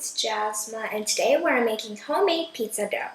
it's Jasmine, and today we're making homemade pizza dough.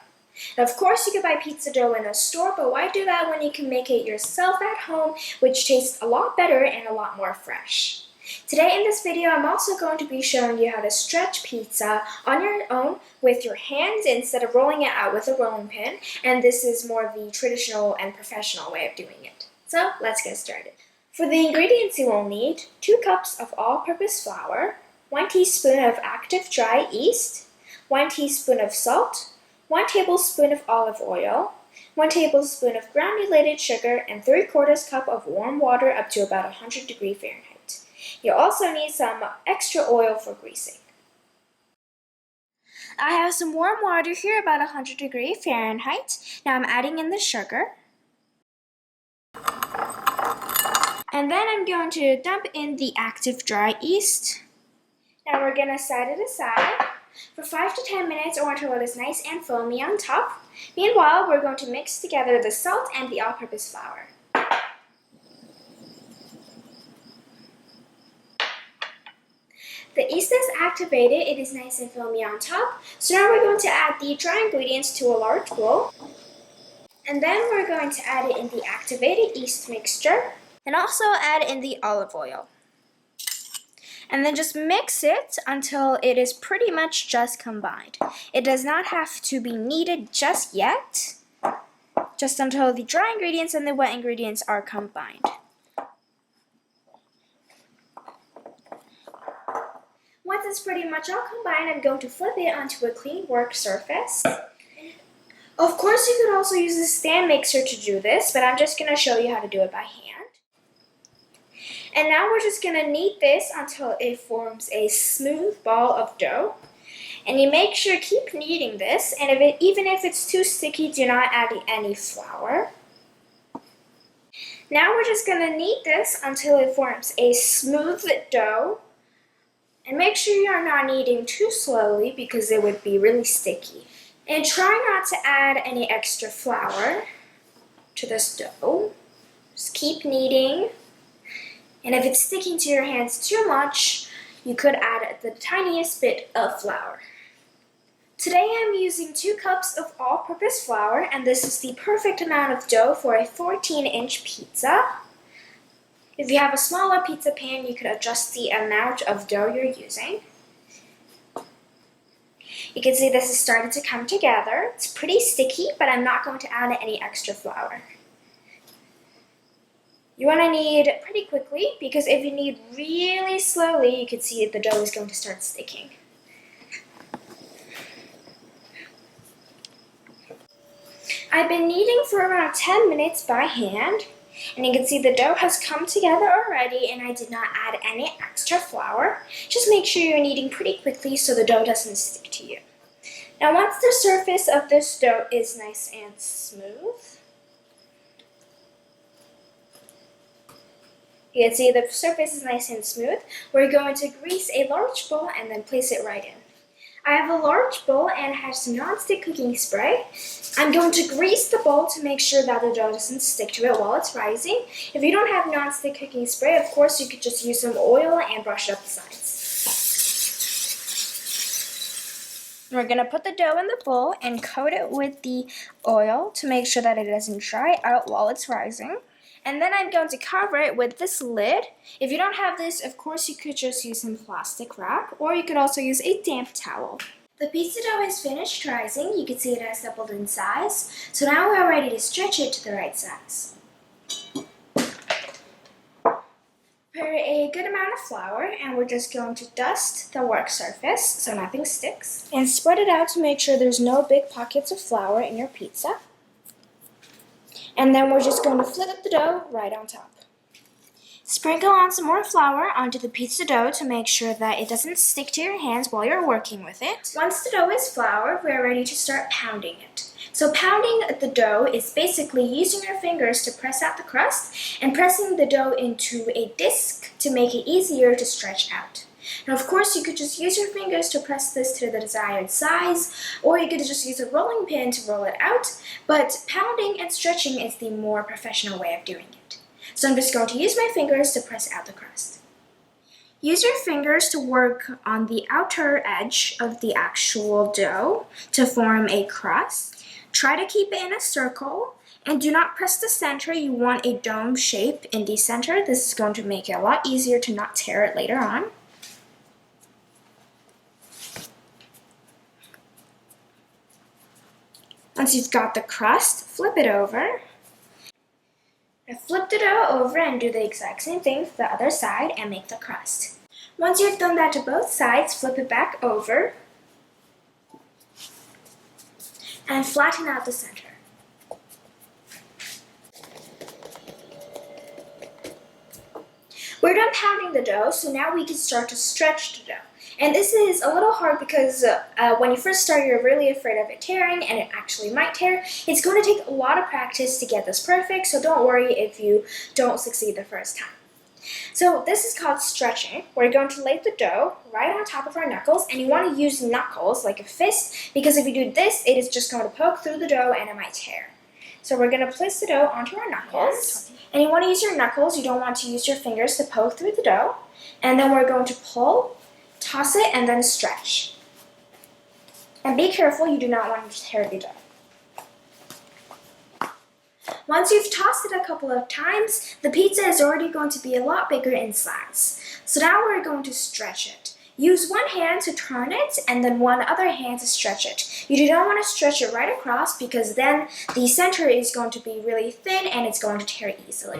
Now, of course, you can buy pizza dough in a store, but why do that when you can make it yourself at home, which tastes a lot better and a lot more fresh? Today in this video, I'm also going to be showing you how to stretch pizza on your own with your hands instead of rolling it out with a rolling pin, and this is more of the traditional and professional way of doing it. So, let's get started. For the ingredients you will need, 2 cups of all-purpose flour, 1 teaspoon of active dry yeast, 1 teaspoon of salt, 1 tablespoon of olive oil, 1 tablespoon of granulated sugar, and 3/4 cup of warm water up to about 100 degrees Fahrenheit. You'll also need some extra oil for greasing. I have some warm water here about 100 degrees Fahrenheit. Now I'm adding in the sugar. And then I'm going to dump in the active dry yeast. Now we're going to set it aside for 5 to 10 minutes or until it is nice and foamy on top. Meanwhile, we're going to mix together the salt and the all-purpose flour. The yeast is activated, it is nice and foamy on top. So now we're going to add the dry ingredients to a large bowl. And then we're going to add it in the activated yeast mixture. And also add in the olive oil. And then just mix it until it is pretty much just combined. It does not have to be kneaded just yet, just until the dry ingredients and the wet ingredients are combined. Once it's pretty much all combined, I'm going to flip it onto a clean work surface. Of course, you could also use a stand mixer to do this, but I'm just going to show you how to do it by hand. And now we're just going to knead this until it forms a smooth ball of dough. And you make sure to keep kneading this, and even if it's too sticky, do not add any flour. Now we're just going to knead this until it forms a smooth dough. And make sure you're not kneading too slowly because it would be really sticky. And try not to add any extra flour to this dough. Just keep kneading. And if it's sticking to your hands too much, you could add the tiniest bit of flour. Today I'm using 2 cups of all-purpose flour, and this is the perfect amount of dough for a 14-inch pizza. If you have a smaller pizza pan, you could adjust the amount of dough you're using. You can see this is starting to come together. It's pretty sticky, but I'm not going to add any extra flour. You want to knead pretty quickly because if you knead really slowly, you can see the dough is going to start sticking. I've been kneading for around 10 minutes by hand, and you can see the dough has come together already, and I did not add any extra flour. Just make sure you're kneading pretty quickly so the dough doesn't stick to you. Now once the surface of this dough is nice and smooth, you can see the surface is nice and smooth. We're going to grease a large bowl and then place it right in. I have a large bowl and it has some non-stick cooking spray. I'm going to grease the bowl to make sure that the dough doesn't stick to it while it's rising. If you don't have non-stick cooking spray, of course you could just use some oil and brush up the sides. We're going to put the dough in the bowl and coat it with the oil to make sure that it doesn't dry out while it's rising. And then I'm going to cover it with this lid. If you don't have this, of course you could just use some plastic wrap, or you could also use a damp towel. The pizza dough is finished rising. You can see it has doubled in size. So now we're ready to stretch it to the right size. Prepare a good amount of flour, and we're just going to dust the work surface so nothing sticks. And spread it out to make sure there's no big pockets of flour in your pizza. And then we're just going to flip the dough right on top. Sprinkle on some more flour onto the pizza dough to make sure that it doesn't stick to your hands while you're working with it. Once the dough is floured, we're ready to start pounding it. So pounding the dough is basically using your fingers to press out the crust and pressing the dough into a disc to make it easier to stretch out. Now, of course, you could just use your fingers to press this to the desired size, or you could just use a rolling pin to roll it out, but pounding and stretching is the more professional way of doing it. So I'm just going to use my fingers to press out the crust. Use your fingers to work on the outer edge of the actual dough to form a crust. Try to keep it in a circle and do not press the center. You want a dome shape in the center. This is going to make it a lot easier to not tear it later on. Once you've got the crust, flip it over. Flip the dough over and do the exact same thing for the other side and make the crust. Once you've done that to both sides, flip it back over and flatten out the center. We're done pounding the dough, so now we can start to stretch the dough. And this is a little hard because when you first start, you're really afraid of it tearing, and it actually might tear. It's going to take a lot of practice to get this perfect, so don't worry if you don't succeed the first time. So this is called stretching. We're going to lay the dough right on top of our knuckles, and you want to use knuckles like a fist, because if you do this, it is just going to poke through the dough and it might tear. So we're going to place the dough onto our knuckles, and you want to use your knuckles. You don't want to use your fingers to poke through the dough. And then we're going to pull, toss it, and then stretch. And be careful, you do not want to tear the dough. Once you've tossed it a couple of times, the pizza is already going to be a lot bigger in size. So now we're going to stretch it. Use one hand to turn it and then one other hand to stretch it. You do not want to stretch it right across because then the center is going to be really thin and it's going to tear easily.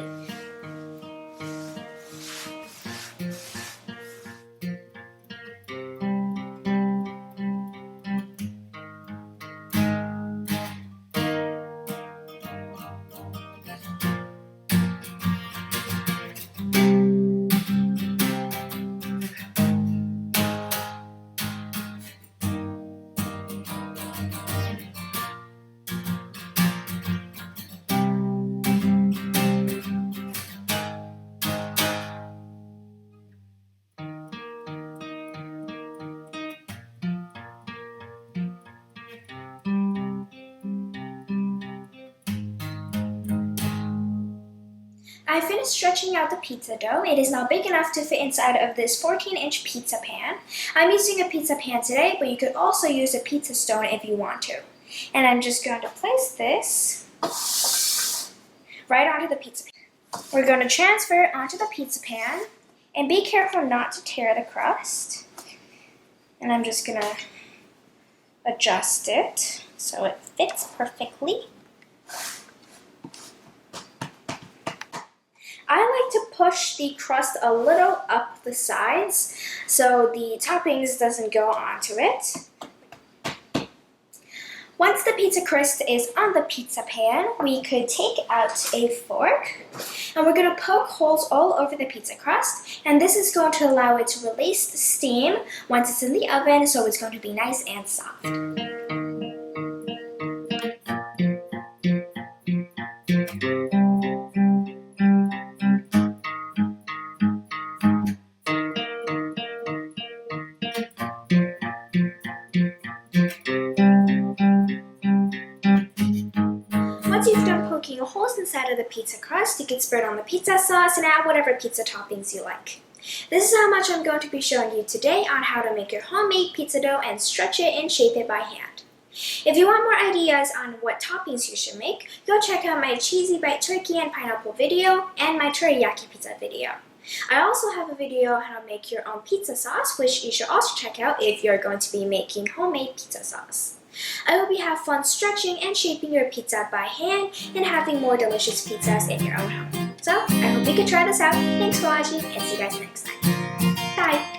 I finished stretching out the pizza dough. It is now big enough to fit inside of this 14-inch pizza pan. I'm using a pizza pan today, but you could also use a pizza stone if you want to. And I'm just going to place this right onto the pizza pan. We're going to transfer it onto the pizza pan, and be careful not to tear the crust. And I'm just going to adjust it so it fits perfectly. I like to push the crust a little up the sides so the toppings doesn't go onto it. Once the pizza crust is on the pizza pan, we could take out a fork and we're going to poke holes all over the pizza crust, and this is going to allow it to release the steam once it's in the oven, so it's going to be nice and soft. Once you've done poking holes inside of the pizza crust, you can spread on the pizza sauce and add whatever pizza toppings you like. This is how much I'm going to be showing you today on how to make your homemade pizza dough and stretch it and shape it by hand. If you want more ideas on what toppings you should make, go check out my cheesy bite turkey and pineapple video and my teriyaki pizza video. I also have a video on how to make your own pizza sauce, which you should also check out if you're going to be making homemade pizza sauce. I hope you have fun stretching and shaping your pizza by hand and having more delicious pizzas in your own home. So, I hope you can try this out. Thanks for watching and see you guys next time. Bye!